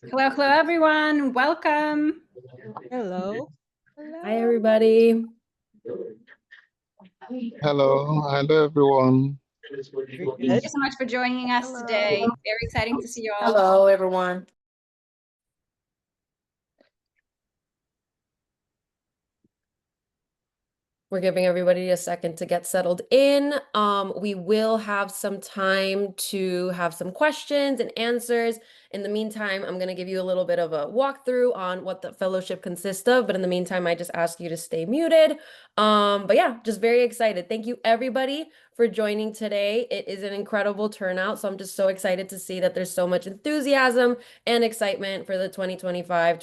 Hello, hello, everyone. Welcome. Hello. Hi, everybody. Hello everyone. Very Thank good. you so much for joining us today. Very exciting to see you all. Hello, everyone. We're giving everybody a second to get settled in. We will have some time to have some questions and answers. In the meantime, I'm going to give you a little bit of a walkthrough on what the fellowship consists of. But in the meantime, I just ask you to stay muted. But yeah, just very excited. Thank you, everybody, for joining today. It is an incredible turnout. So I'm just so excited to see that there's so much enthusiasm and excitement for the 2025-2026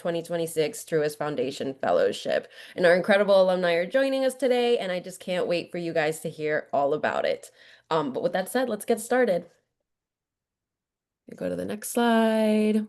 Truist Foundation Fellowship. And our incredible alumni are joining us today, and I just can't wait for you guys to hear all about it. But with that said, let's get started. We go to the next slide.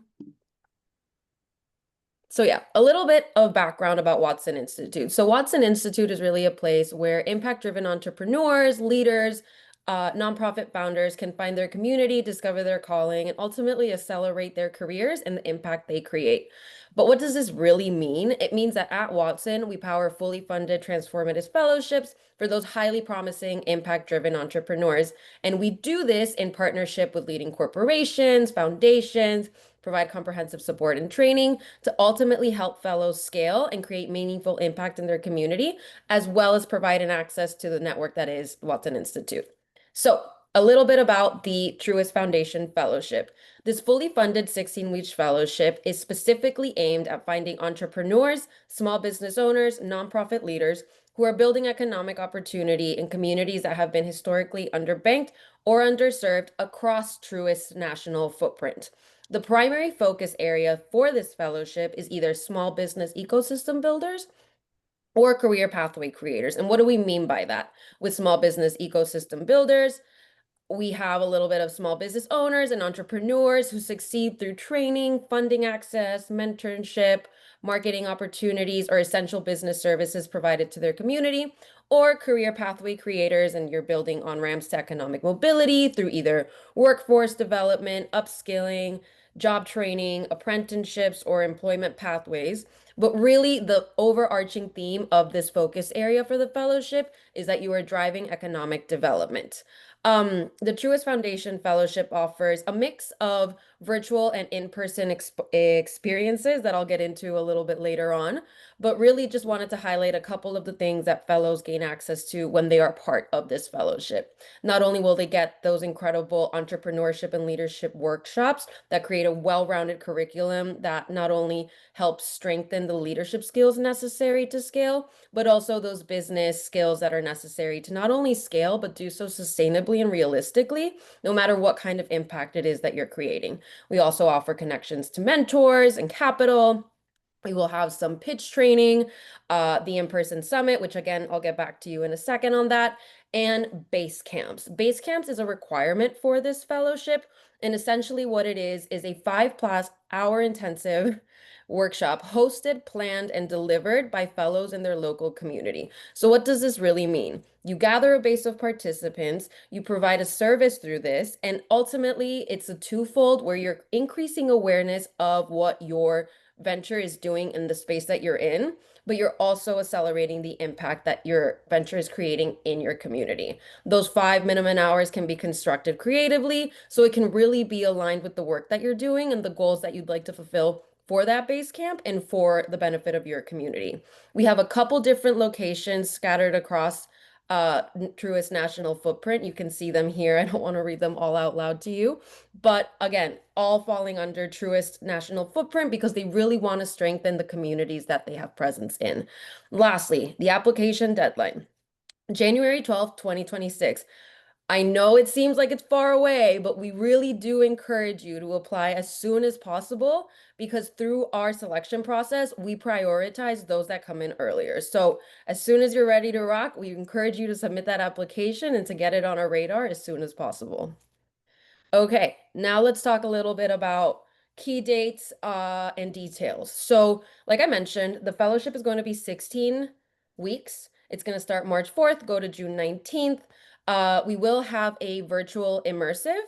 So yeah, a little bit of background about Watson Institute. So Watson Institute is really a place where impact-driven entrepreneurs, leaders, nonprofit founders can find their community, discover their calling, and ultimately accelerate their careers and the impact they create. But what does this really mean? It means that at Watson, we power fully funded transformative fellowships for those highly promising impact-driven entrepreneurs. And we do this in partnership with leading corporations, foundations, provide comprehensive support and training to ultimately help fellows scale and create meaningful impact in their community, as well as provide an access to the network that is Watson Institute. So a little bit about the Truist Foundation Fellowship. This fully funded 16-week fellowship is specifically aimed at finding entrepreneurs, small business owners, nonprofit leaders who are building economic opportunity in communities that have been historically underbanked or underserved across Truist's national footprint. The primary focus area for this fellowship is either small business ecosystem builders or career pathway creators. And what do we mean by that? With small business ecosystem builders, we have a little bit of small business owners and entrepreneurs who succeed through training, funding access, mentorship, marketing opportunities, or essential business services provided to their community, or career pathway creators, and you're building on ramps to economic mobility through either workforce development, upskilling, job training, apprenticeships, or employment pathways. But really, the overarching theme of this focus area for the fellowship is that you are driving economic development. The Truist Foundation Fellowship offers a mix of virtual and in-person experiences that I'll get into a little bit later on, but really just wanted to highlight a couple of the things that fellows gain access to when they are part of this fellowship. Not only will they get those incredible entrepreneurship and leadership workshops that create a well-rounded curriculum that not only helps strengthen the leadership skills necessary to scale, but also those business skills that are necessary to not only scale, but do so sustainably and realistically, no matter what kind of impact it is that you're creating. We also offer connections to mentors and capital. We will have some pitch training, the in-person summit, which again, I'll get back to you in a second on that, and base camps. Base camps is a requirement for this fellowship. And essentially what it is a 5+ hour intensive workshop hosted, planned, and delivered by fellows in their local community. So what does this really mean? You gather a base of participants, you provide a service through this, and ultimately it's a twofold where you're increasing awareness of what your venture is doing in the space that you're in, but you're also accelerating the impact that your venture is creating in your community. Those 5 minimum hours can be constructed creatively, so it can really be aligned with the work that you're doing and the goals that you'd like to fulfill for that base camp and for the benefit of your community. We have a couple different locations scattered across Truist national footprint. You can see them here. I don't want to read them all out loud to you, but again, all falling under Truist national footprint because they really want to strengthen the communities that they have presence in. Lastly, the application deadline, January 12th, 2026. I know it seems like it's far away, but we really do encourage you to apply as soon as possible because through our selection process, we prioritize those that come in earlier. So as soon as you're ready to rock, we encourage you to submit that application and to get it on our radar as soon as possible. Okay, now let's talk a little bit about key dates and details. So like I mentioned, the fellowship is going to be 16 weeks. It's going to start March 4th, go to June 19th. We will have a virtual immersive,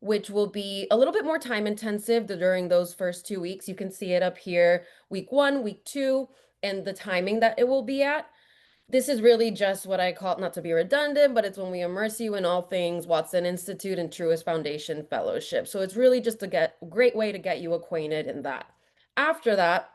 which will be a little bit more time intensive during those first 2 weeks. You can see it up here, week 1, week 2, and the timing that it will be at. This is really just what I call, not to be redundant, but it's when we immerse you in all things Watson Institute and Truist Foundation Fellowship. So it's really just a great way to get you acquainted in that. After that,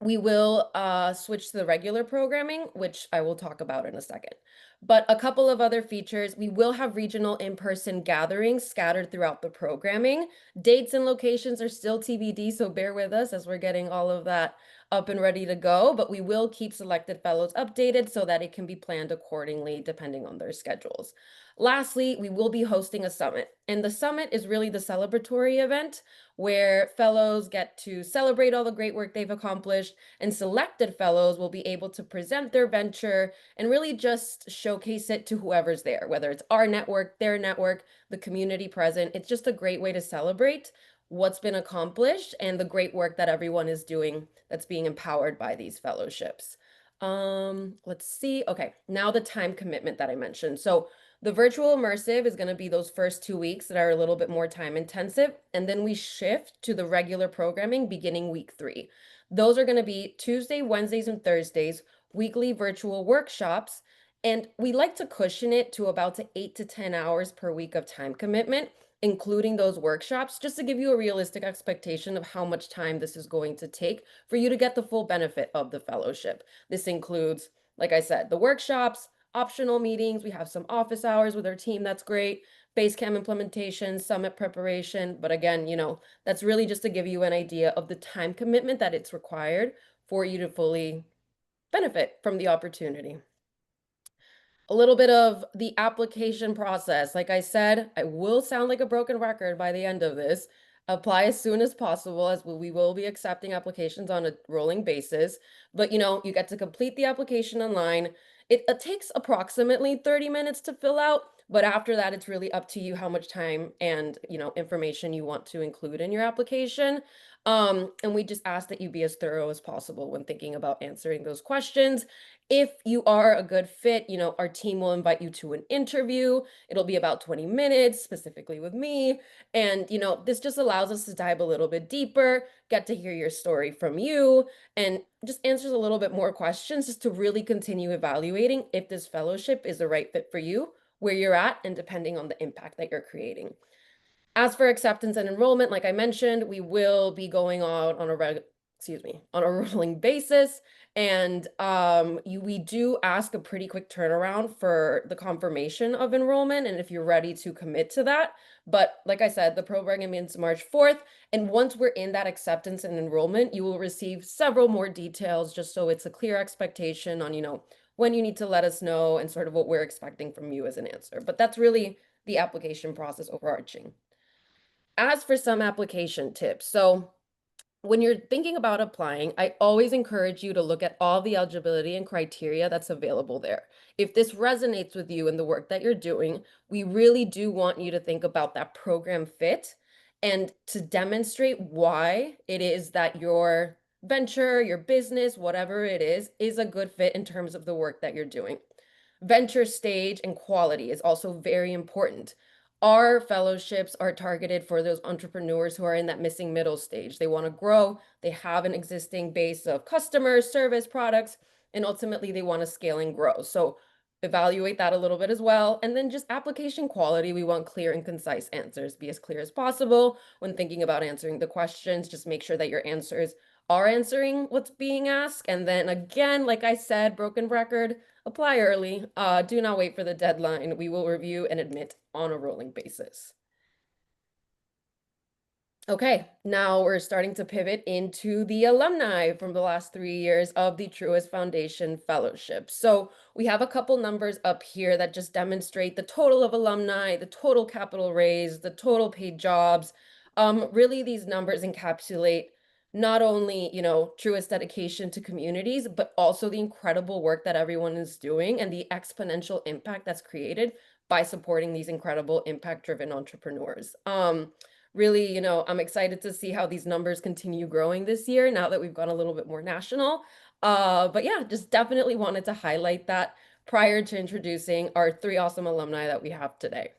we will switch to the regular programming, which I will talk about in a second. But a couple of other features, we will have regional in-person gatherings scattered throughout the programming. Dates and locations are still TBD, so bear with us as we're getting all of that up and ready to go, but we will keep selected fellows updated so that it can be planned accordingly depending on their schedules. Lastly, we will be hosting a summit, and the summit is really the celebratory event where fellows get to celebrate all the great work they've accomplished, and selected fellows will be able to present their venture and really just showcase it to whoever's there, whether it's our network, their network, the community present. It's just a great way to celebrate what's been accomplished and the great work that everyone is doing that's being empowered by these fellowships. Let's see. Okay, now the time commitment that I mentioned. So the virtual immersive is going to be those first 2 weeks that are a little bit more time intensive, and then we shift to the regular programming beginning week 3. Those are going to be Tuesday, Wednesdays, and Thursdays, weekly virtual workshops, and we like to cushion it to about 8 to 10 hours per week of time commitment, including those workshops, just to give you a realistic expectation of how much time this is going to take for you to get the full benefit of the fellowship. This includes, like I said, the workshops, optional meetings. We have some office hours with our team. That's great. Basecamp implementation, summit preparation. But again, that's really just to give you an idea of the time commitment that it's required for you to fully benefit from the opportunity. A little bit of the application process. Like I said, I will sound like a broken record by the end of this. Apply as soon as possible, as we will be accepting applications on a rolling basis. But you get to complete the application online. It takes approximately 30 minutes to fill out, but after that, it's really up to you how much time and information you want to include in your application. And we just ask that you be as thorough as possible when thinking about answering those questions. If you are a good fit, our team will invite you to an interview. It'll be about 20 minutes, specifically with me. And, this just allows us to dive a little bit deeper, get to hear your story from you, and just answers a little bit more questions just to really continue evaluating if this fellowship is the right fit for you, where you're at, and depending on the impact that you're creating. As for acceptance and enrollment, like I mentioned, we will be going out on a rolling basis. And we do ask a pretty quick turnaround for the confirmation of enrollment and if you're ready to commit to that. But like I said, the program ends March 4th. And once we're in that acceptance and enrollment, you will receive several more details just so it's a clear expectation on, when you need to let us know and sort of what we're expecting from you as an answer. But that's really the application process overarching. As for some application tips, so when you're thinking about applying, I always encourage you to look at all the eligibility and criteria that's available there. If this resonates with you and the work that you're doing, we really do want you to think about that program fit and to demonstrate why it is that your venture, your business, whatever it is a good fit in terms of the work that you're doing. Venture stage and quality is also very important. Our fellowships are targeted for those entrepreneurs who are in that missing middle stage. They want to grow, they have an existing base of customers, service, products, and ultimately they want to scale and grow. So evaluate that a little bit as well. And then just application quality, we want clear and concise answers. Be as clear as possible when thinking about answering the questions. Just make sure that your answers are answering what's being asked. And then again, like I said, broken record, apply early. Do not wait for the deadline. We will review and admit on a rolling basis. Okay, now we're starting to pivot into the alumni from the last 3 years of the Truist Foundation Fellowship. So we have a couple numbers up here that just demonstrate the total of alumni, the total capital raised, the total paid jobs. Really, these numbers encapsulate not only, Truist dedication to communities, but also the incredible work that everyone is doing and the exponential impact that's created by supporting these incredible impact-driven entrepreneurs. Really, I'm excited to see how these numbers continue growing this year now that we've gone a little bit more national. But yeah, just definitely wanted to highlight that prior to introducing our 3 awesome alumni that we have today.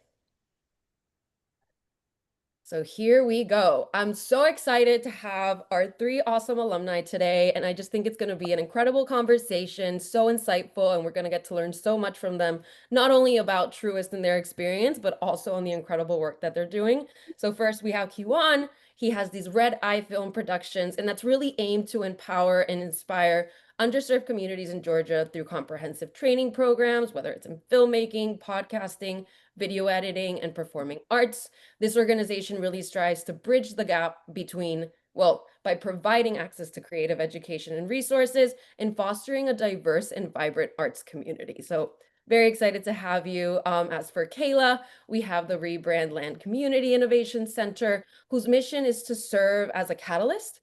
So here we go. I'm so excited to have our three awesome alumni today, and I just think it's going to be an incredible conversation, so insightful, and we're going to get to learn so much from them, not only about Truist and their experience, but also on the incredible work that they're doing. So first we have Kiwan. He has these Red Eye Film Productions, and that's really aimed to empower and inspire underserved communities in Georgia through comprehensive training programs, whether it's in filmmaking, podcasting, video editing, and performing arts. This organization really strives to bridge the gap between, well, by providing access to creative education and resources and fostering a diverse and vibrant arts community. So very excited to have you. As for Kayla, we have the Rebrand Land Community Innovation Center, whose mission is to serve as a catalyst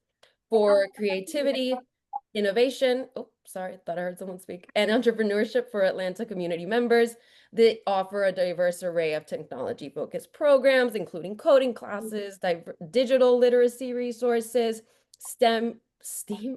for creativity, innovation, oh, sorry, thought I heard someone speak, and entrepreneurship for Atlanta community members. They offer a diverse array of technology-focused programs, including coding classes, digital literacy resources, STEAM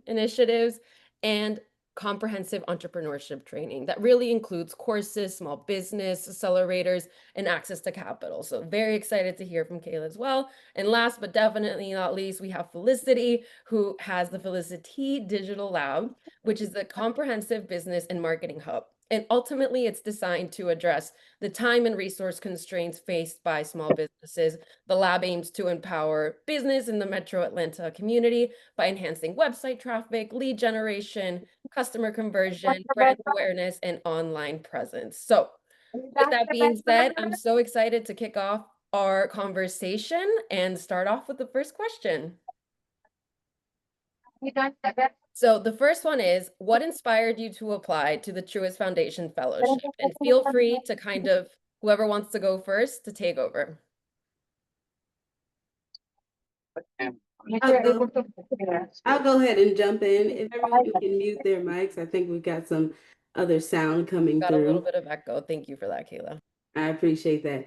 initiatives, and comprehensive entrepreneurship training that really includes courses, small business accelerators, and access to capital. So very excited to hear from Kayla as well. And last but definitely not least, we have Felicity, who has the Felicity Digital Lab, which is a comprehensive business and marketing hub. And ultimately, it's designed to address the time and resource constraints faced by small businesses. The lab aims to empower business in the Metro Atlanta community by enhancing website traffic, lead generation, customer conversion, brand awareness, and online presence. So with that being said, I'm so excited to kick off our conversation and start off with the first question. So the first one is, what inspired you to apply to the Truist Foundation Fellowship? And feel free to kind of, whoever wants to go first, to take over. I'll go ahead and jump in. If everyone can mute their mics, I think we've got some other sound coming Got through. a little bit of echo. Thank you for that, Kayla. I appreciate that.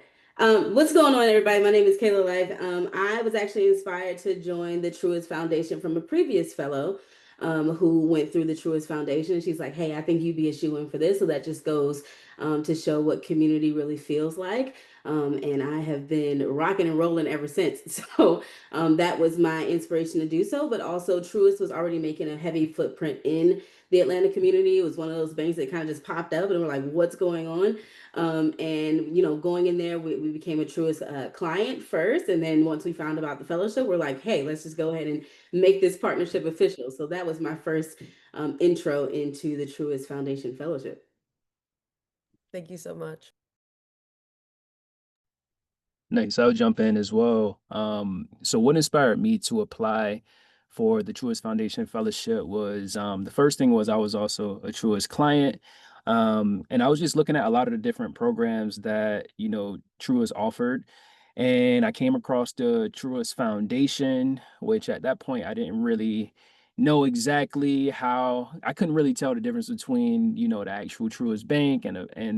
What's going on, everybody? My name is Kayla Life. I was actually inspired to join the Truist Foundation from a previous fellow who went through the Truist Foundation. She's like, hey, I think you'd be a shoo-in for this. So that just goes to show what community really feels like. And I have been rocking and rolling ever since. So that was my inspiration to do so. But also Truist was already making a heavy footprint in the Atlanta community. It was one of those banks that kind of just popped up and we're like, what's going on? And, you know, going in there, we became a Truist client first. And then once we found about the fellowship, we're like, hey, let's just go ahead and make this partnership official. So that was my first intro into the Truist Foundation Fellowship. Thank you so much. Nice. I'll jump in as well. So what inspired me to apply for the Truist Foundation Fellowship was the first thing was I was also a Truist client. And I was just looking at a lot of the different programs that, you know, Truist offered. And I came across the Truist Foundation, which at that point I didn't really know exactly how. I couldn't really tell the difference between, you know, the actual Truist Bank and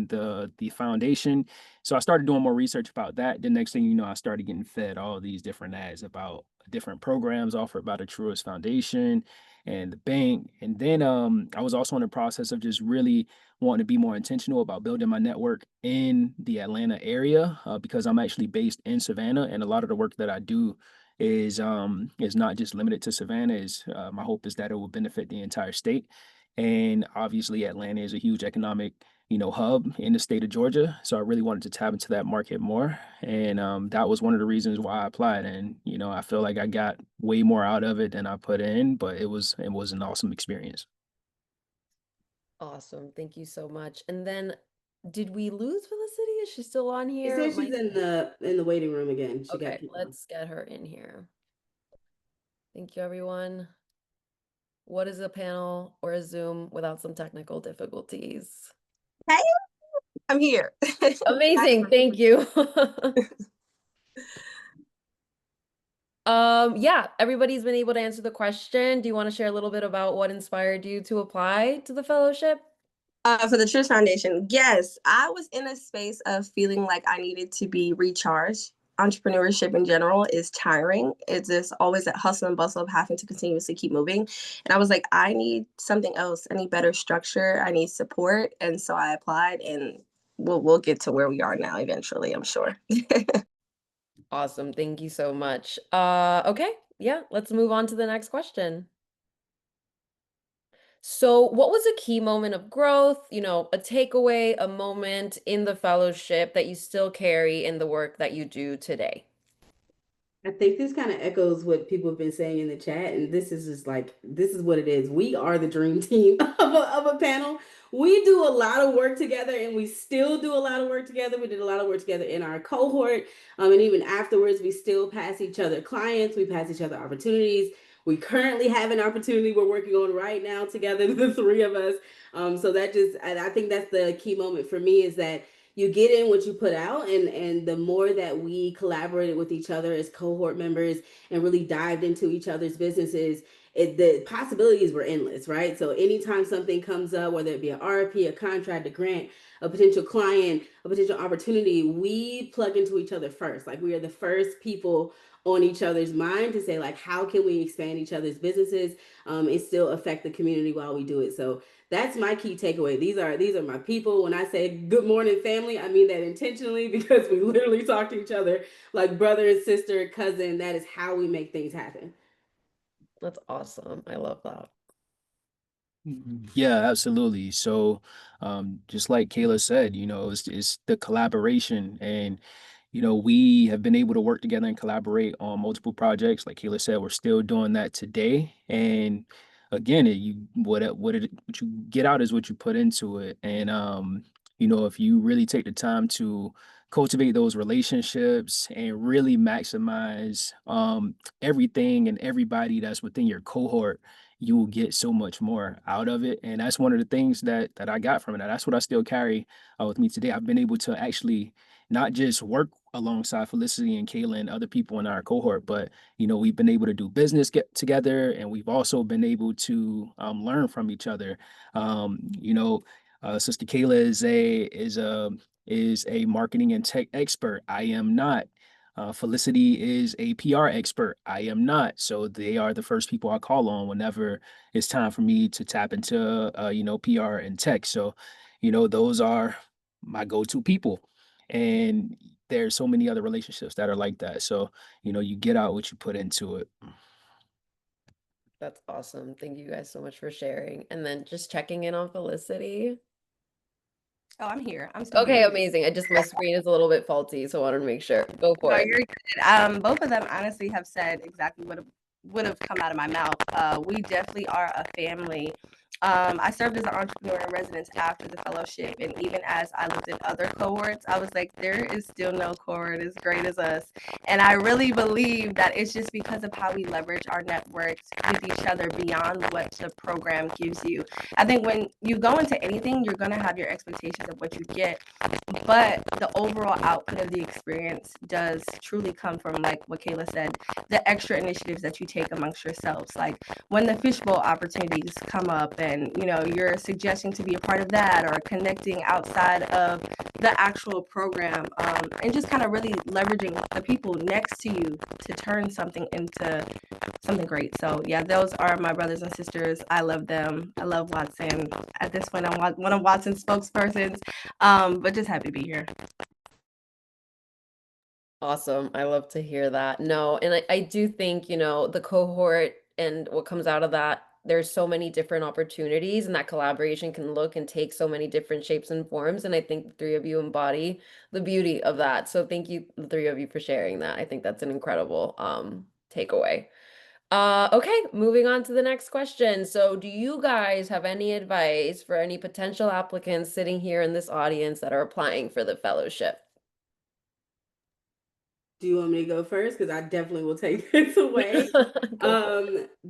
the foundation. So I started doing more research about that. The next thing you know, I started getting fed all these different ads about different programs offered by the Truist Foundation and the bank. And then I was also in the process of just really wanting to be more intentional about building my network in the Atlanta area because I'm actually based in Savannah, and a lot of the work that I do is not just limited to Savannah. Is my hope is that it will benefit the entire state. And obviously Atlanta is a huge economic, you know, hub in the state of Georgia. So I really wanted to tap into that market more. And that was one of the reasons why I applied. And, you know, I feel like I got way more out of it than I put in, but it was an awesome experience. Awesome. Thank you so much. And then did we lose Felicity? Is she still on She here? said she's in the waiting room again. She got Okay, kicked out. let's get her in here. Thank you, everyone. What is a panel or a Zoom without some technical difficulties? Hey, I'm here. Amazing. Thank you. Yeah, everybody's been able to answer the question. Do you want to share a little bit about what inspired you to apply to the fellowship? For the Truist Foundation, yes, I was in a space of feeling like I needed to be recharged. Entrepreneurship in general is tiring. It's just always that hustle and bustle of having to continuously keep moving. And I was like, I need something else. I need better structure. I need support. And so I applied, and we'll get to where we are now eventually, I'm sure. Awesome. Thank you so much. Okay. Yeah, let's move on to the next question. So, what was a key moment of growth, a takeaway, a moment in the fellowship that you still carry in the work that you do today? I think this kind of echoes what people have been saying in the chat, and this is just like this is what it is. We are the dream team of a panel. We do a lot of work together, and we still do a lot of work together. We did a lot of work together in our cohort, and even afterwards, we still pass each other clients. We pass each other opportunities. We currently have an opportunity we're working on right now together, the three of us. So that just, and I think that's the key moment for me is that you get in what you put out, and the more that we collaborated with each other as cohort members and really dived into each other's businesses, the possibilities were endless, right? So anytime something comes up, whether it be an RFP, a contract, a grant, a potential client, a potential opportunity, we plug into each other first. Like we are the first people on each other's mind to say, like, how can we expand each other's businesses and still affect the community while we do it? So that's my key takeaway. These are my people. When I say good morning family, I mean that intentionally because we literally talk to each other like brother and sister, cousin. That is how we make things happen. That's awesome. I love that. Yeah, absolutely. So, just like Kayla said, it's the collaboration, and we have been able to work together and collaborate on multiple projects. Like Kayla said, we're still doing that today. And again, what you get out is what you put into it. And if you really take the time to cultivate those relationships and really maximize everything and everybody that's within your cohort, you will get so much more out of it. And that's one of the things that I got from it. And that's what I still carry with me today. I've been able to actually not just work alongside Felicity and Kayla and other people in our cohort, but we've been able to do business get together, and we've also been able to learn from each other. Sister Kayla is a marketing and tech expert. I am not. Felicity is a PR expert. I am not. So they are the first people I call on whenever it's time for me to tap into, PR and tech. So, those are my go-to people. And there's so many other relationships that are like that. So, you get out what you put into it. That's awesome. Thank you guys so much for sharing. And then just checking in on Felicity. Oh, I'm here. I'm still Okay, here. amazing. My screen is a little bit faulty, so I wanted to make sure. Go for No, it. you're good. Both of them honestly have said exactly what would have come out of my mouth. We definitely are a family. I served as an entrepreneur in residence after the fellowship, and even as I looked at other cohorts, I was like, there is still no cohort as great as us. And I really believe that it's just because of how we leverage our networks with each other beyond what the program gives you. I think when you go into anything, you're going to have your expectations of what you get, but the overall output of the experience does truly come from, like what Kayla said, the extra initiatives that you take amongst yourselves. Like when the fishbowl opportunities come up and you're suggesting to be a part of that, or connecting outside of the actual program, and just kind of really leveraging the people next to you to turn something into something great. So yeah, those are my brothers and sisters. I love them. I love Watson. At this point, I'm one of Watson's spokespersons, but just happy to be here. Awesome. I love to hear that. No, and I do think, the cohort and what comes out of that, there's so many different opportunities, and that collaboration can look and take so many different shapes and forms. And I think the three of you embody the beauty of that. So thank you, the three of you, for sharing that. I think that's an incredible takeaway. Okay, moving on to the next question. So do you guys have any advice for any potential applicants sitting here in this audience that are applying for the fellowship? Do you want me to go first? Because I definitely will take this away.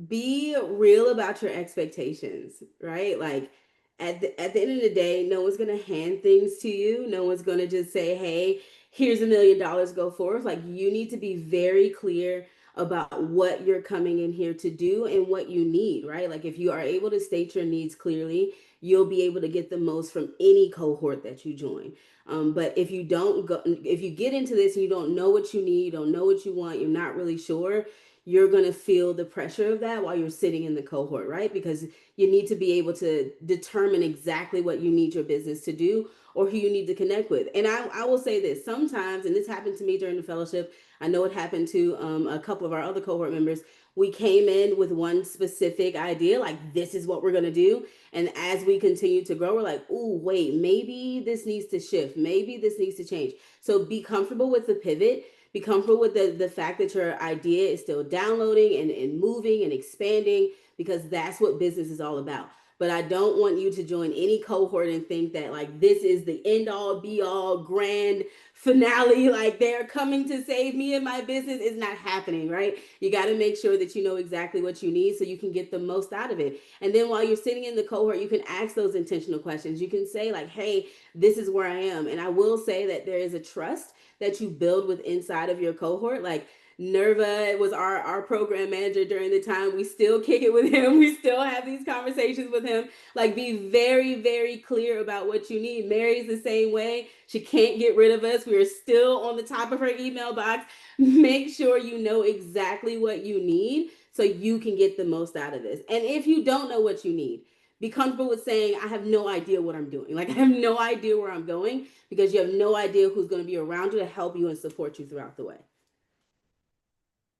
Be real about your expectations, right? Like at the end of the day, no one's gonna hand things to you. No one's gonna just say, "Hey, here's $1 million, go forth." Like you need to be very clear about what you're coming in here to do and what you need, right? Like if you are able to state your needs clearly, you'll be able to get the most from any cohort that you join. But if you don't go, if you get into this and you don't know what you need, you don't know what you want, you're not really sure, you're going to feel the pressure of that while you're sitting in the cohort, right? Because you need to be able to determine exactly what you need your business to do or who you need to connect with. And I will say this sometimes, and this happened to me during the fellowship, I know it happened to a couple of our other cohort members. We came in with one specific idea, like this is what we're going to do. And as we continue to grow, we're like, oh, wait, maybe this needs to shift. Maybe this needs to change. So be comfortable with the pivot. Be comfortable with the fact that your idea is still downloading and moving and expanding, because that's what business is all about. But I don't want you to join any cohort and think that like this is the end all be all grand finale, like they're coming to save me and my business. Is not happening, right? You got to make sure that you know exactly what you need so you can get the most out of it. And then while you're sitting in the cohort, you can ask those intentional questions. You can say like, hey, this is where I am. And I will say that there is a trust that you build with inside of your cohort. Like Nerva was our program manager during the time. We still kick it with him. We still have these conversations with him. Like, be very, very clear about what you need. Mary's the same way. She can't get rid of us. We are still on the top of her email box. Make sure you know exactly what you need so you can get the most out of this. And if you don't know what you need, be comfortable with saying, I have no idea what I'm doing. Like, I have no idea where I'm going, because you have no idea who's going to be around you to help you and support you throughout the way.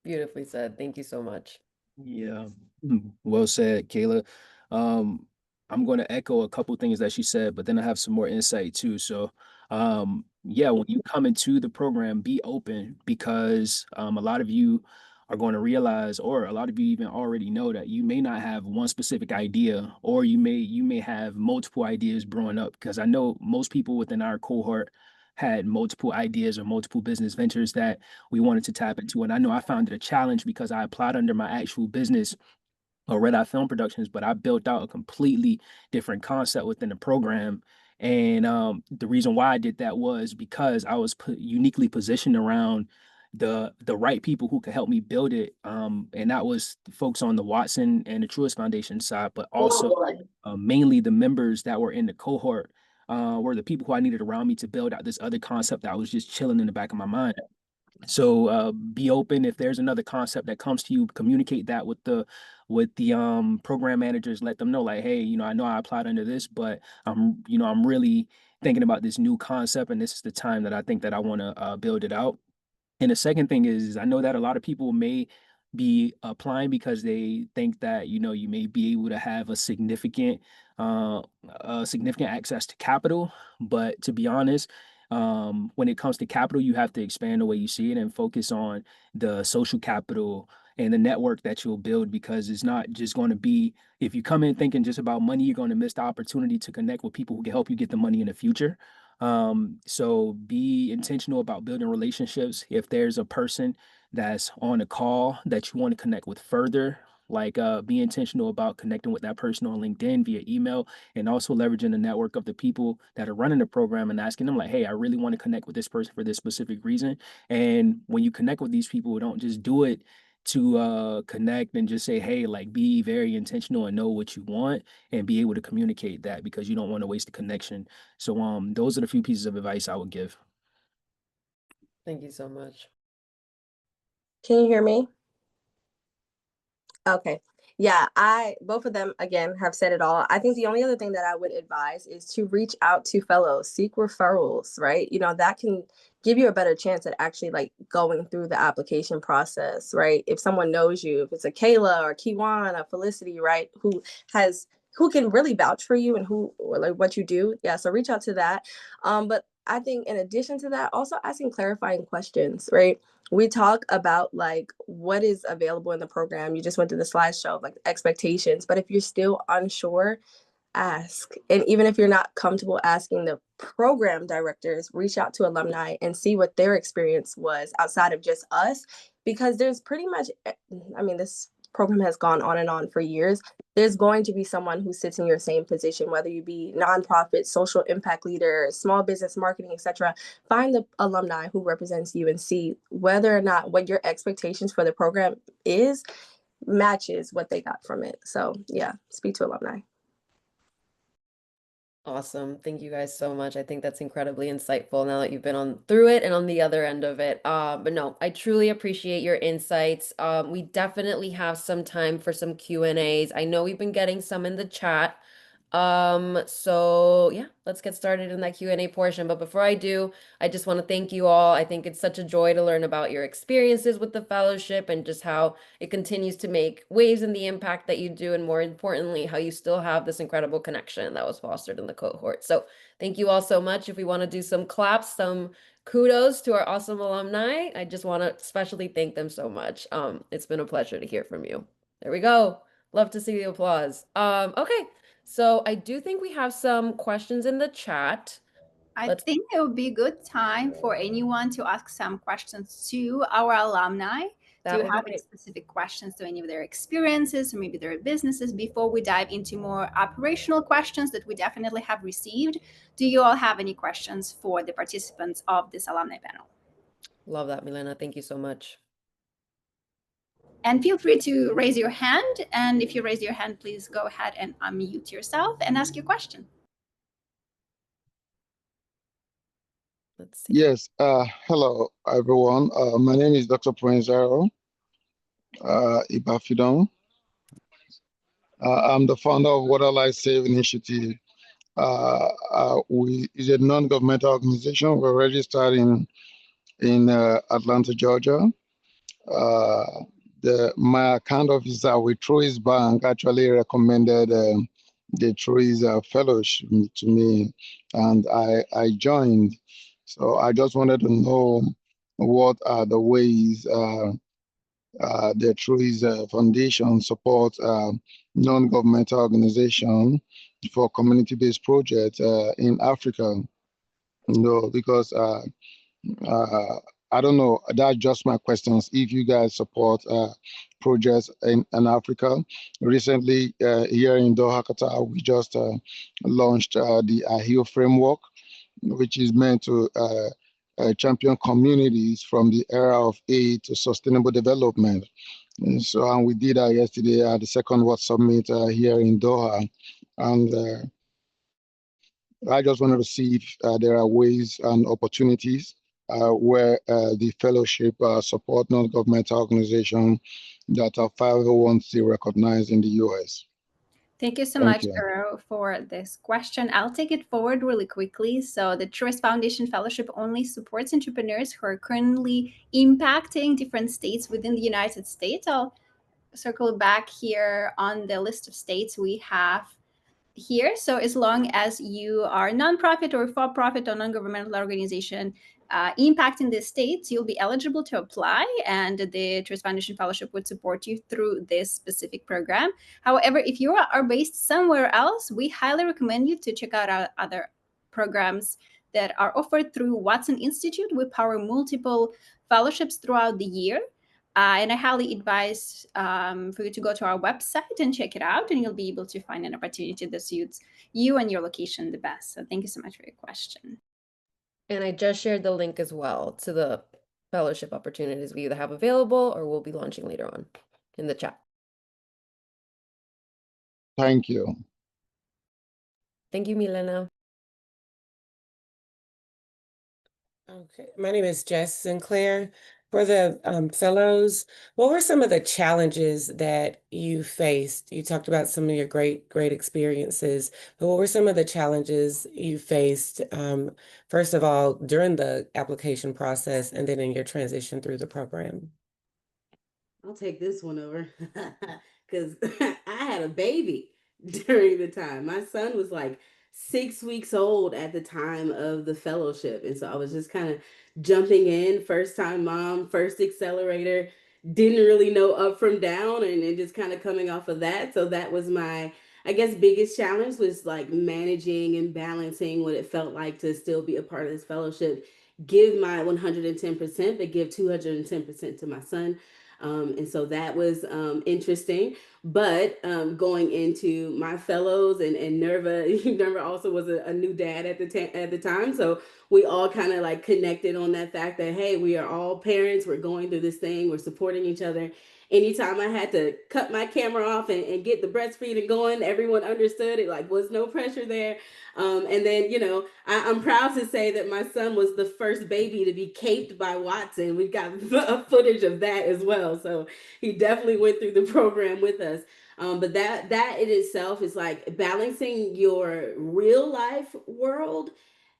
Beautifully said. Thank you so much. Yeah, well said, Kayla. I'm going to echo a couple things that she said, but then I have some more insight too. So, yeah, when you come into the program, be open, because a lot of you are going to realize, or a lot of you even already know, that you may not have one specific idea, or you may have multiple ideas growing up. Because I know most people within our cohort had multiple ideas or multiple business ventures that we wanted to tap into. And I know I found it a challenge because I applied under my actual business, Red Eye Film Productions, but I built out a completely different concept within the program. And the reason why I did that was because I was uniquely positioned around the right people who could help me build it. And that was folks on the Watson and the Truist Foundation side, but also mainly the members that were in the cohort were the people who I needed around me to build out this other concept that was just chilling in the back of my mind. So be open. If there's another concept that comes to you, communicate that with the program managers. Let them know, like, hey, I know I applied under this, but I'm really thinking about this new concept, and this is the time that I think that I want to build it out. And the second thing is, I know that a lot of people may be applying because they think that, you may be able to have uh, significant access to capital. But to be honest, when it comes to capital, you have to expand the way you see it and focus on the social capital and the network that you'll build, because it's not just going to be, if you come in thinking just about money, you're going to miss the opportunity to connect with people who can help you get the money in the future. So be intentional about building relationships. If there's a person that's on a call that you want to connect with further, like be intentional about connecting with that person on LinkedIn, via email, and also leveraging the network of the people that are running the program and asking them, like, hey, I really want to connect with this person for this specific reason. And when you connect with these people, don't just do it to connect and just say, hey, like, be very intentional and know what you want and be able to communicate that, because you don't want to waste the connection. So those are the few pieces of advice I would give. Thank you so much. Can you hear me? Okay. Yeah, both of them again have said it all. I think the only other thing that I would advise is to reach out to fellows, seek referrals, right? That can give you a better chance at actually like going through the application process, right? If someone knows you, if it's a Kayla or Kiwan or Felicity, right, who can really vouch for you and or like what you do. Yeah, so reach out to that. But I think in addition to that, also asking clarifying questions, right? We talk about like what is available in the program. You just went through the slideshow of like expectations, but if you're still unsure, ask. And even if you're not comfortable asking the program directors, reach out to alumni and see what their experience was outside of just us, because there's pretty much, I mean, this program has gone on and on for years. There's going to be someone who sits in your same position, whether you be nonprofit, social impact leader, small business marketing, etc. Find the alumni who represents you and see whether or not what your expectations for the program is matches what they got from it. So yeah, speak to alumni. Awesome. Thank you guys so much. I think that's incredibly insightful now that you've been on through it and on the other end of it. But no, I truly appreciate your insights. We definitely have some time for some Q&As. I know we've been getting some in the chat. So yeah, let's get started in that Q&A portion. But before I do, I just want to thank you all. I think it's such a joy to learn about your experiences with the fellowship and just how it continues to make waves in the impact that you do, and more importantly, how you still have this incredible connection that was fostered in the cohort. So thank you all so much. If we want to do some claps, some kudos to our awesome alumni, I just want to especially thank them so much. It's been a pleasure to hear from you. There we go. Love to see the applause. Okay. So I do think we have some questions in the chat. I think it would be a good time for anyone to ask some questions to our alumni. Do you have any specific questions to any of their experiences or maybe their businesses before we dive into more operational questions that we definitely have received? Do you all have any questions for the participants of this alumni panel? Love that, Milena. Thank you so much. And feel free to raise your hand. And if you raise your hand, please go ahead and unmute yourself and ask your question. Let's see. Yes. Hello, everyone. My name is Dr. Prinzaro Ibafidon. I'm the founder of Water Life Save Initiative. We is a non-governmental organization. We're registered in Atlanta, Georgia. My account officer with Truist Bank actually recommended the Truist Fellowship to me, and I joined. So I just wanted to know what are the ways the Truist Foundation supports non-governmental organization for community-based projects in Africa. Because I don't know, that's just my questions. If you guys support projects in Africa. Recently, here in Doha, Qatar, we just launched the AHIO framework, which is meant to champion communities from the era of aid to sustainable development. And we did that yesterday at the Second World Summit here in Doha. And I just wanted to see if there are ways and opportunities where the fellowship support non-governmental organizations that are 501c recognized in the US. Thank you so much, Earl, for this question. I'll take it forward really quickly. So the Truist Foundation Fellowship only supports entrepreneurs who are currently impacting different states within the United States. I'll circle back here on the list of states we have here. So as long as you are a nonprofit or for-profit or non-governmental organization impacting the states, you'll be eligible to apply, and the Truist Foundation Fellowship would support you through this specific program. However, if you are based somewhere else, we highly recommend you to check out our other programs that are offered through Watson Institute. We power multiple fellowships throughout the year. And I highly advise for you to go to our website and check it out, and you'll be able to find an opportunity that suits you and your location the best. So thank you so much for your question. And I just shared the link as well to the fellowship opportunities we either have available or will be launching later on in the chat. Thank you. Thank you, Milena. Okay, my name is Jess Sinclair. For the fellows, what were some of the challenges that you faced? You talked about some of your great experiences, but what were some of the challenges you faced, first of all, during the application process and then in your transition through the program? I'll take this one over because I had a baby during the time. My son was like 6 weeks old at the time of the fellowship. And so I was just kind of jumping in, first time mom, first accelerator, didn't really know up from down, and then just kind of coming off of that. So that was my, I guess, biggest challenge, was like managing and balancing what it felt like to still be a part of this fellowship, give my 110%, but give 210% to my son. And so that was interesting. But going into my fellows and Nerva also was a new dad at the time. So we all kind of like connected on that fact that, hey, we are all parents. We're going through this thing. We're supporting each other. Anytime I had to cut my camera off and get the breastfeeding going, everyone understood it, like was no pressure there. And then, I'm proud to say that my son was the first baby to be caped by Watson. We've got footage of that as well. So he definitely went through the program with us. But that in itself is like balancing your real life world,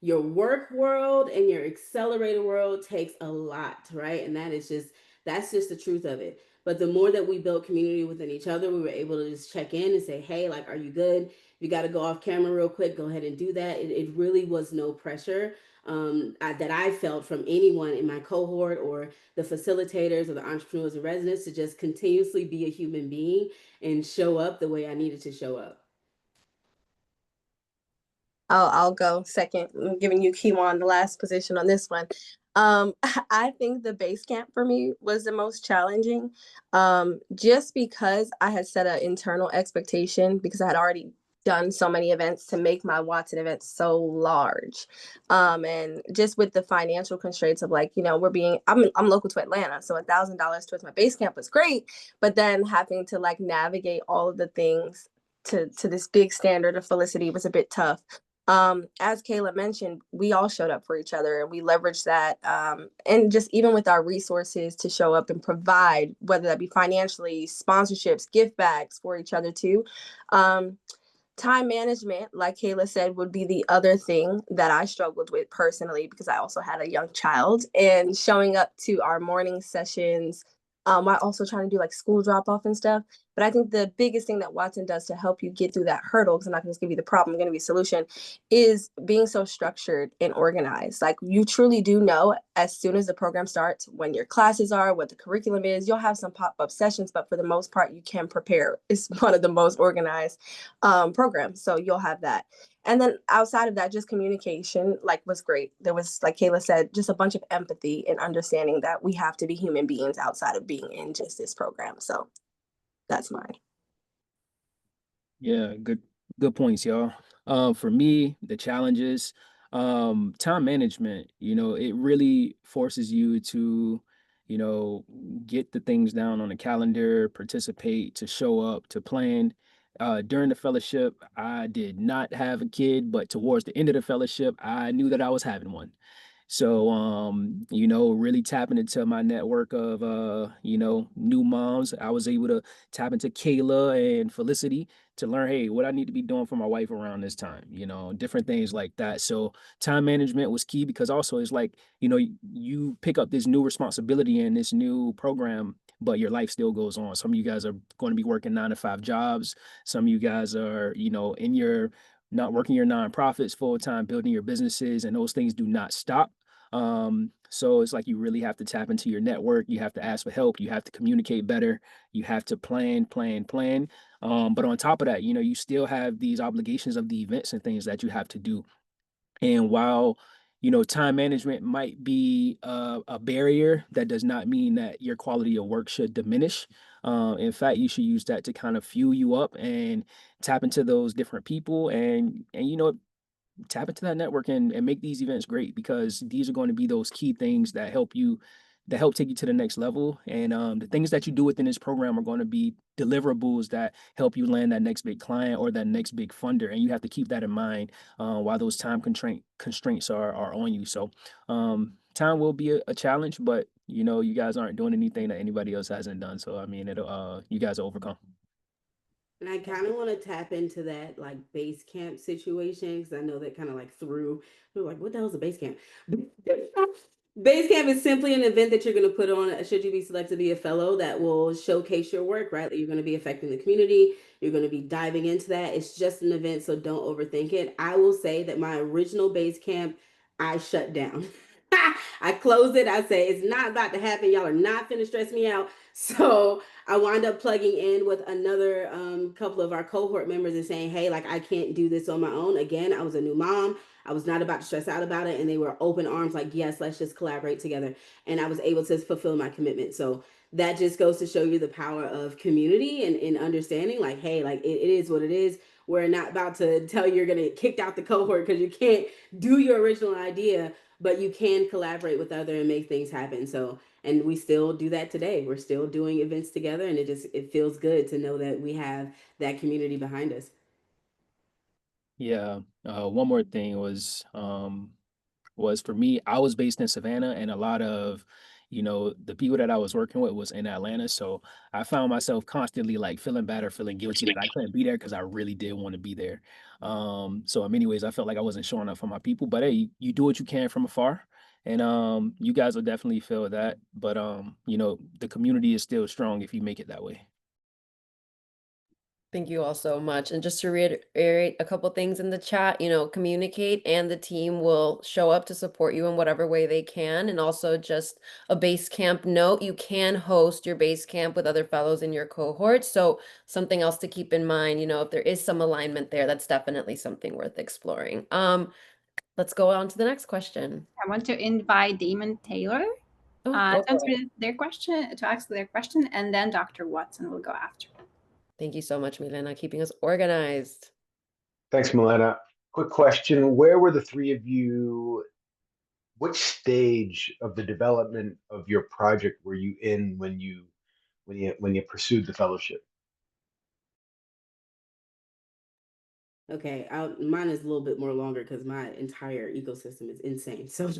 your work world, and your accelerator world takes a lot, right? And that's just the truth of it. But the more that we built community within each other, we were able to just check in and say, hey, like, are you good? If you got to go off camera real quick, go ahead and do that. It really was no pressure that I felt from anyone in my cohort or the facilitators or the entrepreneurs and residents to just continuously be a human being and show up the way I needed to show up. I'll go second. I'm giving you Kiwan the last position on this one. I think the base camp for me was the most challenging, just because I had set an internal expectation because I had already done so many events to make my Watson events so large, and just with the financial constraints of like, I'm local to Atlanta, so $1,000 towards my base camp was great, but then having to like navigate all of the things to this big standard of felicity was a bit tough. As Kayla mentioned, we all showed up for each other and we leveraged that. And just even with our resources to show up and provide, whether that be financially, sponsorships, gift bags for each other too. Time management, like Kayla said, would be the other thing that I struggled with personally because I also had a young child, and showing up to our morning sessions while also trying to do like school drop off and stuff. But I think the biggest thing that Watson does to help you get through that hurdle, because I'm not going to just give you the problem, I'm going to be a solution, is being so structured and organized. Like you truly do know as soon as the program starts when your classes are, what the curriculum is. You'll have some pop-up sessions, but for the most part, you can prepare. It's one of the most organized programs. So you'll have that. And then outside of that, just communication like was great. There was, like Kayla said, just a bunch of empathy and understanding that we have to be human beings outside of being in just this program. So that's mine. Yeah, good points, y'all. For me, the challenges, time management, it really forces you to, you know, get the things down on the calendar, participate, to show up, to plan. During the fellowship, I did not have a kid, but towards the end of the fellowship, I knew that I was having one. So, really tapping into my network of, new moms. I was able to tap into Kayla and Felicity to learn, hey, what I need to be doing for my wife around this time, different things like that. So time management was key because also it's like, you pick up this new responsibility in this new program, but your life still goes on. Some of you guys are going to be working 9 to 5 jobs. Some of you guys are, in your not working your nonprofits full time, building your businesses, and those things do not stop. So it's like you really have to tap into your network. You have to ask for help. You have to communicate better. You have to plan. But on top of that, you still have these obligations of the events and things that you have to do. And while, time management might be a barrier, that does not mean that your quality of work should diminish. In fact, you should use that to kind of fuel you up and tap into those different people and tap into that network and make these events great because these are going to be those key things that help take you to the next level. And the things that you do within this program are going to be deliverables that help you land that next big client or that next big funder. And you have to keep that in mind while those time constraints are on you. So time will be a challenge, but you guys aren't doing anything that anybody else hasn't done. So I mean, it'll you guys will overcome. And I kind of want to tap into that like base camp situation because I know that kind of like threw. We're like, what the hell is a base camp? Base camp is simply an event that you're going to put on should you be selected to be a fellow that will showcase your work, right? That you're going to be affecting the community. You're going to be diving into that. It's just an event, so don't overthink it. I will say that my original base camp, I shut down. I closed it. I say it's not about to happen. Y'all are not finna stress me out. So I wind up plugging in with another couple of our cohort members and saying, hey, like I can't do this on my own. Again, I was a new mom. I was not about to stress out about it. And they were open arms, like, yes, let's just collaborate together. And I was able to fulfill my commitment. So that just goes to show you the power of community and understanding, like, hey, like it is what it is. We're not about to tell you you're going to get kicked out the cohort because you can't do your original idea, but you can collaborate with other and make things happen. So, and we still do that today. We're still doing events together, and it feels good to know that we have that community behind us. Yeah. One more thing was for me, I was based in Savannah, and a lot of, the people that I was working with was in Atlanta. So I found myself constantly like feeling bad or feeling guilty that I couldn't be there because I really did want to be there. So in many ways, I felt like I wasn't showing up for my people. But hey, you do what you can from afar. And you guys will definitely feel that. But the community is still strong if you make it that way. Thank you all so much. And just to reiterate a couple things in the chat, communicate and the team will show up to support you in whatever way they can. And also just a base camp note, you can host your base camp with other fellows in your cohort. So something else to keep in mind, if there is some alignment there, that's definitely something worth exploring. Let's go on to the next question. I want to invite Damon Taylor Oh, to go for answer it. to ask their question, and then Dr. Watson will go after. Thank you so much, Milena, keeping us organized. Thanks, Milena. Quick question. Where were the three of you? Which stage of the development of your project were you in when you pursued the fellowship? Okay, mine is a little bit more longer because my entire ecosystem is insane. So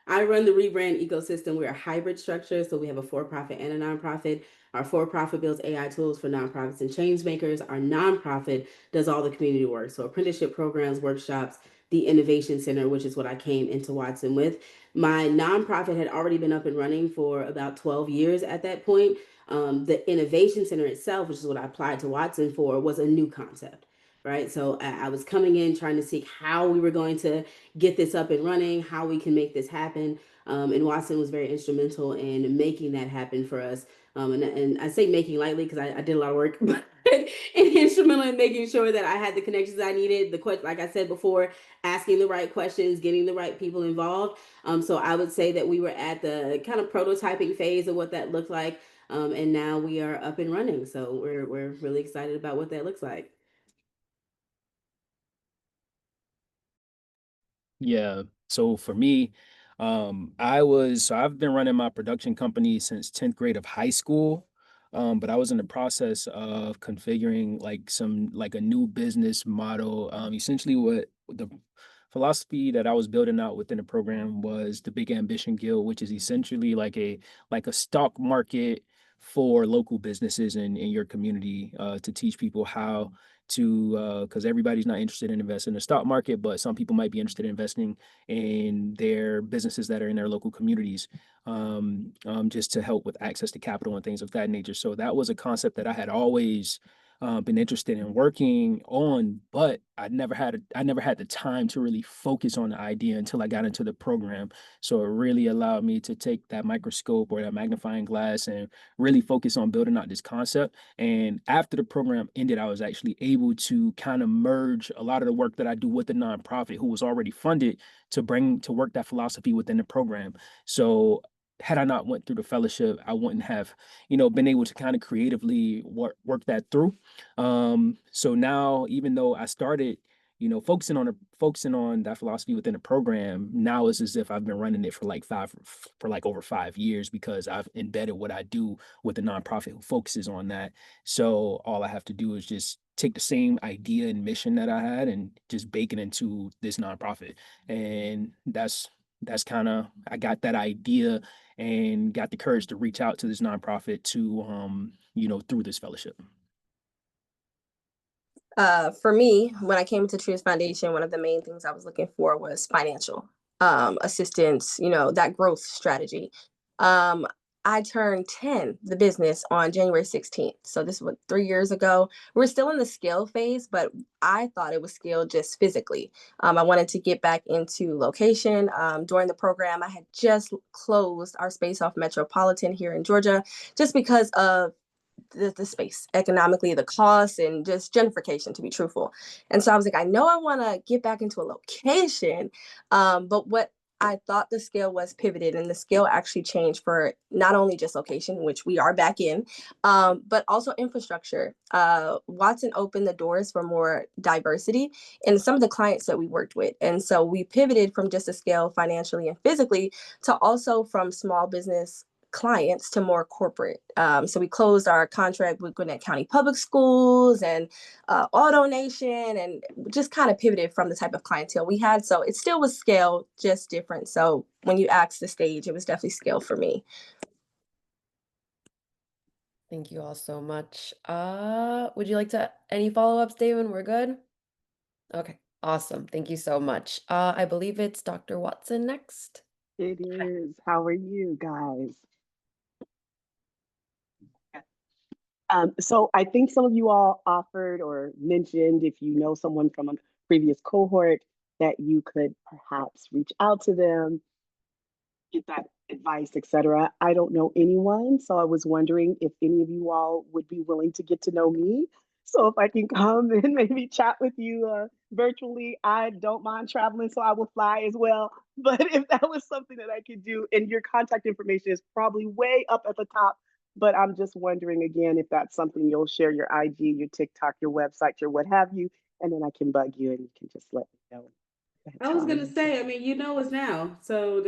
I run the Rebrand ecosystem. We're a hybrid structure. So we have a for-profit and a nonprofit. Our for-profit builds AI tools for nonprofits and change makers. Our nonprofit does all the community work. So apprenticeship programs, workshops, the Innovation Center, which is what I came into Watson with. My nonprofit had already been up and running for about 12 years at that point. The Innovation Center itself, which is what I applied to Watson for, was a new concept. Right. So I was coming in trying to see how we were going to get this up and running, how we can make this happen. And Watson was very instrumental in making that happen for us. And I say making lightly because I did a lot of work, but instrumental in making sure that I had the connections I needed. Like I said before, asking the right questions, getting the right people involved. So I would say that we were at the kind of prototyping phase of what that looked like. And now we are up and running. So we're really excited about what that looks like. Yeah. So for me, I've been running my production company since 10th grade of high school. But I was in the process of configuring like a new business model. Essentially what the philosophy that I was building out within the program was the Big Ambition Guild, which is essentially like a stock market for local businesses in your community, to teach people how to, because everybody's not interested in investing in the stock market, but some people might be interested in investing in their businesses that are in their local communities, just to help with access to capital and things of that nature. So that was a concept that I had always been interested in working on, but I never had the time to really focus on the idea until I got into the program. So it really allowed me to take that microscope or that magnifying glass and really focus on building out this concept. And after the program ended, I was actually able to kind of merge a lot of the work that I do with the nonprofit, who was already funded, to work that philosophy within the program. So had I not went through the fellowship, I wouldn't have, been able to kind of creatively work that through. So now, even though I started, focusing on that philosophy within the program, now it's as if I've been running it for like over 5 years, because I've embedded what I do with the nonprofit who focuses on that. So all I have to do is just take the same idea and mission that I had and just bake it into this nonprofit. And that's kind of, I got that idea and got the courage to reach out to this nonprofit to through this fellowship. For me, when I came to Truist Foundation, one of the main things I was looking for was financial assistance, that growth strategy. I turned 10, the business, on January 16th. So this was 3 years ago. We're still in the scale phase, but I thought it was scaled just physically. I wanted to get back into location. During the program, I had just closed our space off Metropolitan here in Georgia, just because of the space economically, the cost, and just gentrification, to be truthful. And so I was like, I know I want to get back into a location, but what I thought the scale was pivoted, and the scale actually changed for not only just location, which we are back in, but also infrastructure. Watson opened the doors for more diversity in some of the clients that we worked with. And so we pivoted from just a scale financially and physically to also from small business clients to more corporate. So we closed our contract with Gwinnett County Public Schools and Auto Nation, and just kind of pivoted from the type of clientele we had. So it still was scale, just different. So when you asked the stage, it was definitely scale for me. Thank you all so much. Would you like to any follow-ups, David? We're good? Okay, awesome. Thank you so much. I believe it's Dr. Watson next. It is. How are you guys? So I think some of you all offered or mentioned if you know someone from a previous cohort that you could perhaps reach out to them, get that advice, etc. I don't know anyone, so I was wondering if any of you all would be willing to get to know me. So if I can come and maybe chat with you virtually, I don't mind traveling, so I will fly as well. But if that was something that I could do, and your contact information is probably way up at the top, but I'm just wondering again if that's something you'll share your IG, your TikTok, your website, your what have you, and then I can bug you and you can just let me know. I was gonna say, I mean, you know us now, so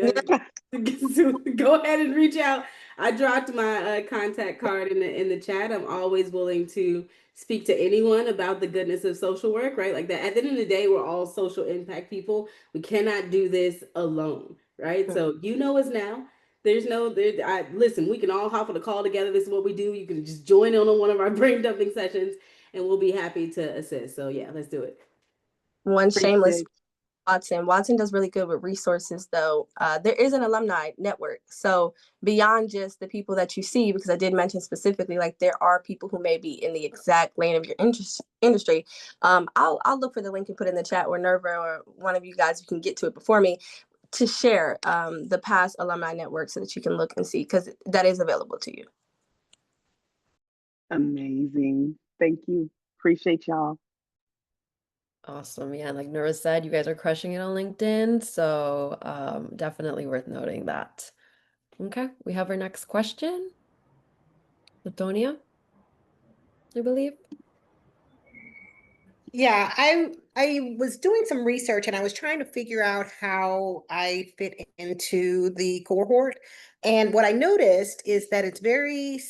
go ahead and reach out. I dropped my contact card in the chat. I'm always willing to speak to anyone about the goodness of social work, right? Like that. At the end of the day, we're all social impact people. We cannot do this alone, right? So you know us now. There's no there. Listen, we can all hop on a call together. This is what we do. You can just join in on one of our brain dumping sessions, and we'll be happy to assist. So yeah, let's do it. One shameless Watson. Watson does really good with resources, though. There is an alumni network. So beyond just the people that you see, because I did mention specifically, like there are people who may be in the exact lane of your industry. I'll look for the link and put it in the chat, or Nerva or one of you guys who can get to it before me to share the past alumni network so that you can look and see, because that is available to you. Amazing. Thank you. Appreciate y'all. Awesome. Yeah, like Nora said, you guys are crushing it on LinkedIn, so definitely worth noting that. Okay, we have our next question. Latonia, I believe. Yeah, I was doing some research and I was trying to figure out how I fit into the cohort. And what I noticed is that it's very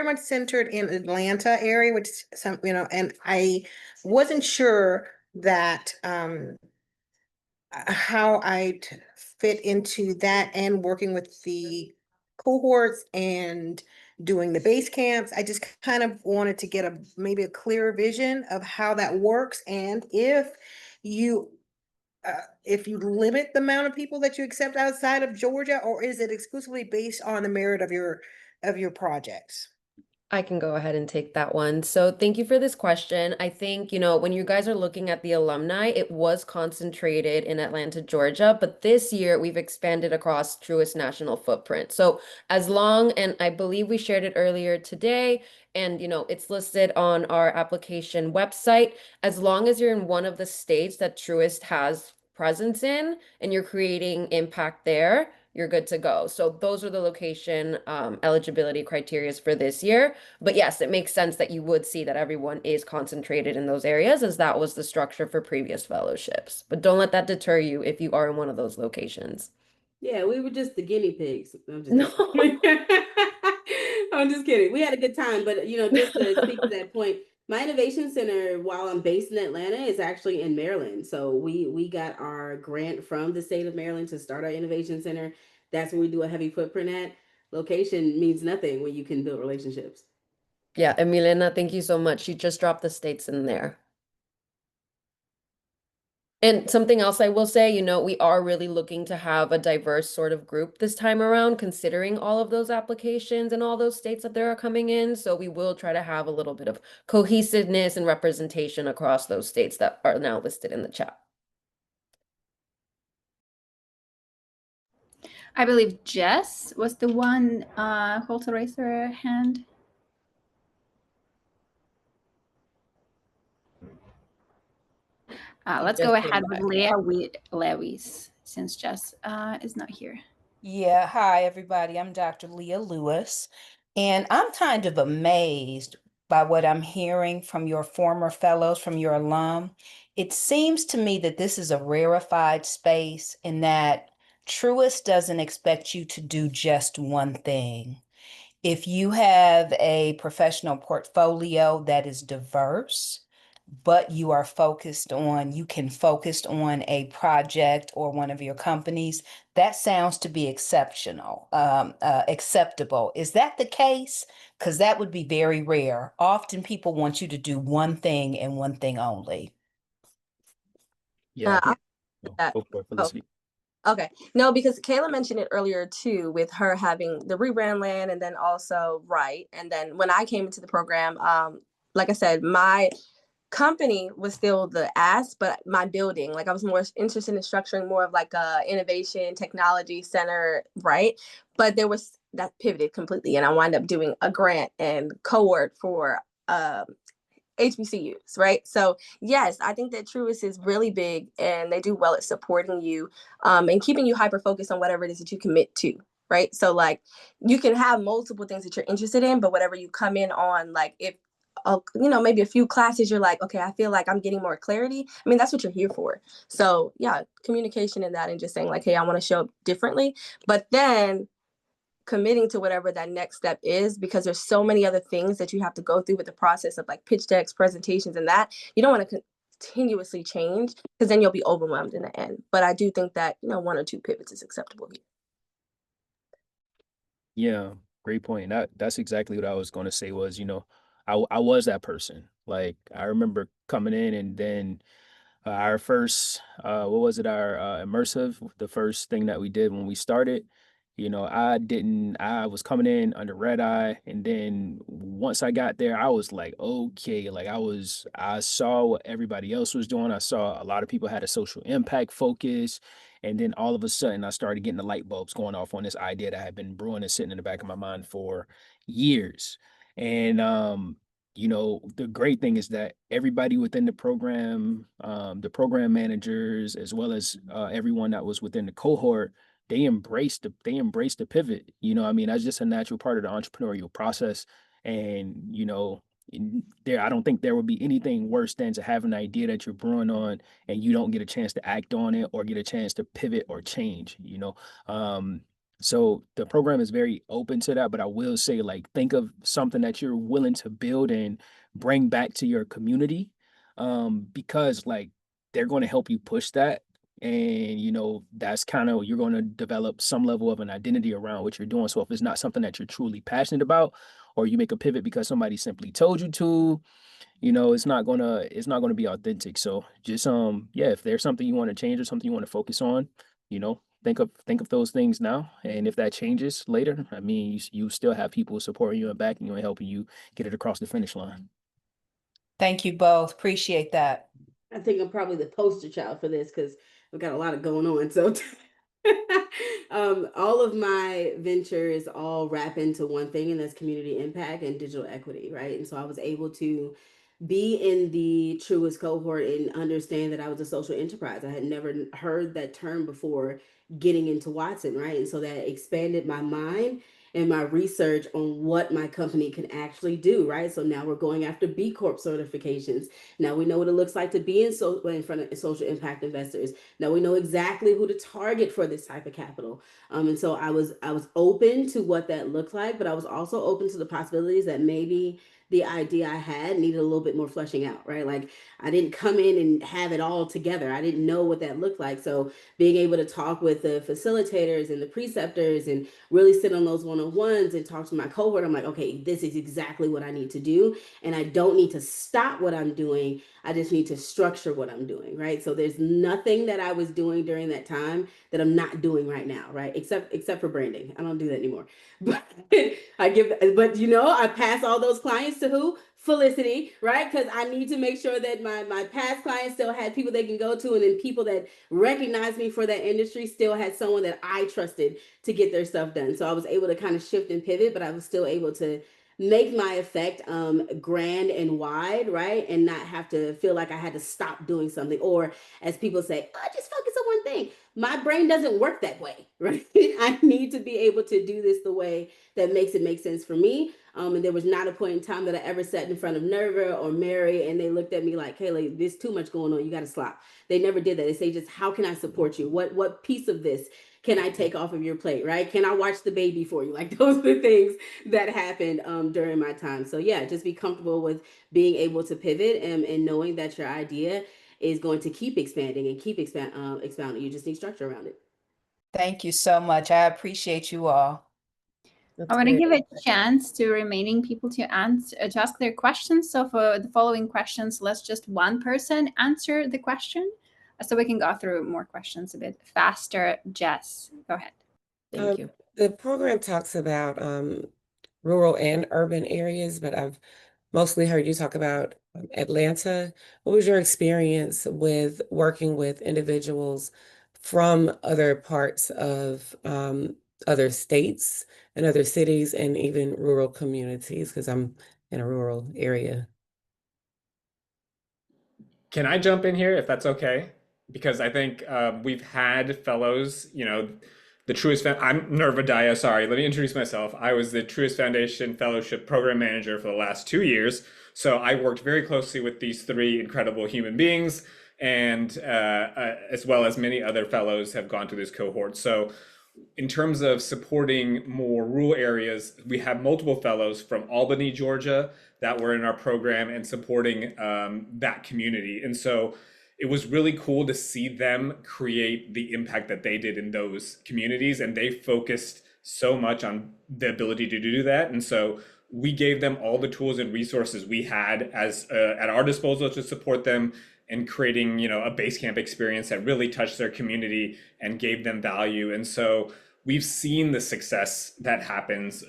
much centered in Atlanta area, which some, and I wasn't sure that how I'd fit into that and working with the cohorts and doing the base camps. I just kind of wanted to get maybe a clearer vision of how that works, and you if you limit the amount of people that you accept outside of Georgia, or is it exclusively based on the merit of your projects? I can go ahead and take that one. So thank you for this question. I think, when you guys are looking at the alumni, it was concentrated in Atlanta, Georgia, but this year we've expanded across Truist national footprint. So and I believe we shared it earlier today, and it's listed on our application website, as long as you're in one of the states that Truist has presence in and you're creating impact there, you're good to go. So those are the location eligibility criteria for this year. But yes, it makes sense that you would see that everyone is concentrated in those areas, as that was the structure for previous fellowships. But don't let that deter you if you are in one of those locations. Yeah, we were just the guinea pigs. I'm just kidding. I'm just kidding. We had a good time, but just to speak to that point, my innovation center, while I'm based in Atlanta, is actually in Maryland. So we got our grant from the state of Maryland to start our innovation center. That's where we do a heavy footprint at. Location means nothing when you can build relationships. Yeah, Emilena, thank you so much. She just dropped the states in there. And something else I will say, we are really looking to have a diverse sort of group this time around, considering all of those applications and all those states that there are coming in. So we will try to have a little bit of cohesiveness and representation across those states that are now listed in the chat. I believe Jess was the one who also raised her hand. Let's go ahead with Leah Lewis, since Jess is not here. Yeah, hi everybody. I'm Dr. Leah Lewis, and I'm kind of amazed by what I'm hearing from your former fellows, from your alum. It seems to me that this is a rarefied space, and that Truist doesn't expect you to do just one thing. If you have a professional portfolio that is diverse, but you can focus on a project or one of your companies, that sounds to be acceptable. Is that the case? Because that would be very rare. Often people want you to do one thing and one thing only. Yeah, I think. that. Go for it, Felicity. Okay. No, because Kayla mentioned it earlier too, with her having the rebrand land and then also right. And then when I came into the program, like I said, my company was still the ask, but my building, like I was more interested in structuring more of like a innovation technology center, right? But there was that pivoted completely, and I wound up doing a grant and cohort for HBCUs, right? So yes, I think that Truist is really big, and they do well at supporting you and keeping you hyper focused on whatever it is that you commit to, right? So like you can have multiple things that you're interested in, but whatever you come in on, like if maybe a few classes you're like, okay, I feel like I'm getting more clarity. I mean, that's what you're here for. So yeah, communication in that and just saying like, hey, I want to show up differently. But then committing to whatever that next step is, because there's so many other things that you have to go through with the process of like pitch decks, presentations, and that you don't want to continuously change, because then you'll be overwhelmed in the end. But I do think that one or two pivots is acceptable here. Yeah, great point. That's exactly what I was going to say was, I was that person. Like I remember coming in and then our first, what was it? Our immersive, the first thing that we did when we started. I was coming in under red eye. And then once I got there, I was like, okay, like I saw what everybody else was doing. I saw a lot of people had a social impact focus. And then all of a sudden, I started getting the light bulbs going off on this idea that had been brewing and sitting in the back of my mind for years. And the great thing is that everybody within the program managers, as well as everyone that was within the cohort, they embraced the pivot. I mean, that's just a natural part of the entrepreneurial process. And I don't think there would be anything worse than to have an idea that you're brewing on and you don't get a chance to act on it or get a chance to pivot or change. So the program is very open to that, but I will say, like, think of something that you're willing to build and bring back to your community, because like they're going to help you push that. And that's kind of, you're going to develop some level of an identity around what you're doing. So if it's not something that you're truly passionate about, or you make a pivot because somebody simply told you to, it's not gonna be authentic. So just yeah, if there's something you want to change or something you want to focus on, think of those things now. And if that changes later, I mean, you still have people supporting you and backing you and helping you get it across the finish line. Thank you both. Appreciate that. I think I'm probably the poster child for this because we've got a lot of going on. So all of my ventures all wrap into one thing, and that's community impact and digital equity, right? And so I was able to be in the Truist cohort and understand that I was a social enterprise. I had never heard that term before getting into Watson, right? And so that expanded my mind and my research on what my company can actually do, right? So now we're going after B Corp certifications. Now we know what it looks like to be in front of social impact investors. Now we know exactly who to target for this type of capital. And so I was open to what that looked like, but I was also open to the possibilities that maybe the idea I had needed a little bit more fleshing out, right? Like I didn't come in and have it all together. I didn't know what that looked like. So being able to talk with the facilitators and the preceptors and really sit on those one-on-ones and talk to my cohort, I'm like, okay, this is exactly what I need to do. And I don't need to stop what I'm doing. I just need to structure what I'm doing, right? So there's nothing that I was doing during that time that I'm not doing right now, right? Except for branding. I don't do that anymore. But I pass all those clients to who? Felicity, right? Because I need to make sure that my past clients still had people they can go to, and then people that recognize me for that industry still had someone that I trusted to get their stuff done. So I was able to kind of shift and pivot, but I was still able to make my effect grand and wide, right? And not have to feel like I had to stop doing something, or as people say, oh, just focus on one thing. My brain doesn't work that way, right? I need to be able to do this the way that makes it make sense for me. And there was not a point in time that I ever sat in front of Nerva or Mary and they looked at me like, Kayla, there's too much going on. You got to stop. They never did that. They say, just how can I support you? What piece of this can I take off of your plate, right? Can I watch the baby for you? Like those are the things that happened during my time. So yeah, just be comfortable with being able to pivot and knowing that your idea is going to keep expanding and keep expounding. You just need structure around it. Thank you so much. I appreciate you all. I want to give a chance to remaining people to ask their questions. So for the following questions, let's just one person answer the question so we can go through more questions a bit faster. Jess, go ahead. Thank you. The program talks about rural and urban areas, but I've mostly heard you talk about Atlanta. What was your experience with working with individuals from other parts of other states and other cities and even rural communities? Because I'm in a rural area. Can I jump in here if that's okay? Because I think we've had fellows, the Truist, I'm Nerva Daya, sorry, let me introduce myself. I was the Truist Foundation Fellowship Program Manager for the last 2 years. So I worked very closely with these three incredible human beings, and as well as many other fellows have gone through this cohort. So in terms of supporting more rural areas, we have multiple fellows from Albany, Georgia, that were in our program and supporting that community. And so it was really cool to see them create the impact that they did in those communities. And they focused so much on the ability to do that. And so we gave them all the tools and resources we had as at our disposal to support them and creating, a base camp experience that really touched their community and gave them value. And so we've seen the success that happens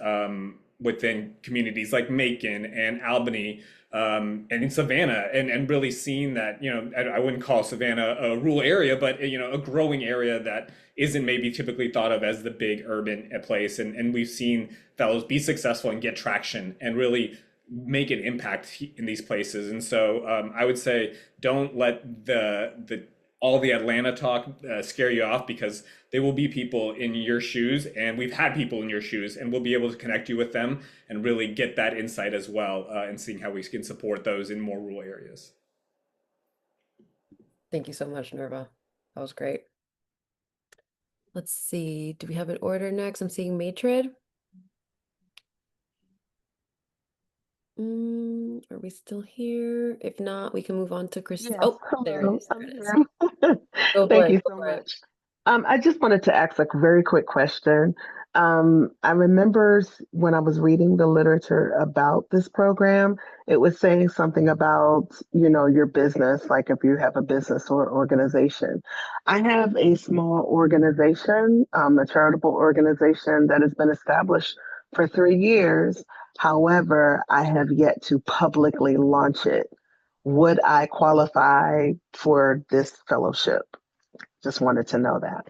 within communities like Macon and Albany and in Savannah, and really seeing that, I wouldn't call Savannah a rural area, but a growing area that isn't maybe typically thought of as the big urban place. And we've seen fellows be successful and get traction and really make an impact in these places. And so I would say don't let the all the Atlanta talk scare you off, because there will be people in your shoes, and we've had people in your shoes, and we'll be able to connect you with them and really get that insight as well, and seeing how we can support those in more rural areas. Thank you so much, Nerva. That was great. Let's see. Do we have an order next? I'm seeing Matrid. Are we still here? If not, we can move on to Chris. Yes, Oh, hello, there it is. I'm There it is. here. Go for Thank it. you Go so for it. much. I just wanted to ask a very quick question. I remember when I was reading the literature about this program, it was saying something about, your business, like if you have a business or organization. I have a small organization, a charitable organization that has been established for 3 years. However, I have yet to publicly launch it. Would I qualify for this fellowship? Just wanted to know that.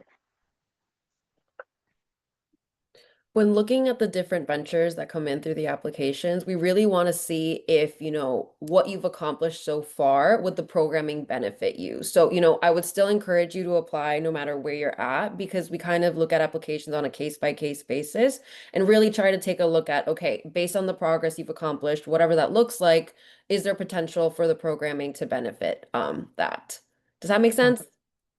When looking at the different ventures that come in through the applications, we really want to see if, what you've accomplished so far, would the programming benefit you? So, I would still encourage you to apply no matter where you're at, because we kind of look at applications on a case-by-case basis and really try to take a look at, okay, based on the progress you've accomplished, whatever that looks like, is there potential for the programming to benefit that? Does that make sense?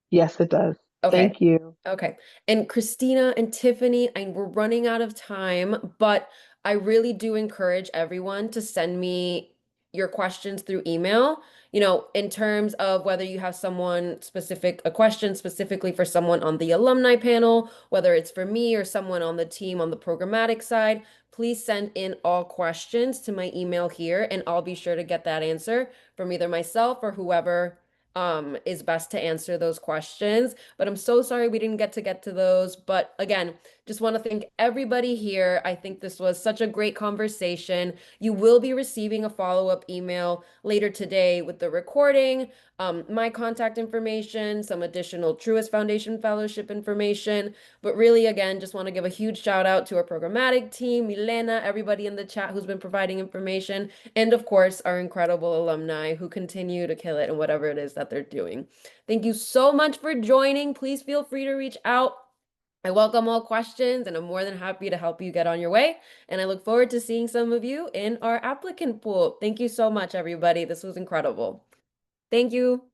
Yes, it does. Okay. Thank you. Okay. And Christina and Tiffany, we're running out of time, but I really do encourage everyone to send me your questions through email, in terms of whether you have a question specifically for someone on the alumni panel, whether it's for me or someone on the team on the programmatic side. Please send in all questions to my email here, and I'll be sure to get that answer from either myself or whoever is best to answer those questions. But I'm so sorry we didn't get to those. But again, just want to thank everybody here. I think this was such a great conversation. You will be receiving a follow-up email later today with the recording, my contact information, some additional Truist Foundation Fellowship information. But really, again, just want to give a huge shout out to our programmatic team, Milena, everybody in the chat who's been providing information, and of course, our incredible alumni who continue to kill it in whatever it is that they're doing. Thank you so much for joining. Please feel free to reach out. I welcome all questions, and I'm more than happy to help you get on your way. And I look forward to seeing some of you in our applicant pool. Thank you so much, everybody. This was incredible. Thank you.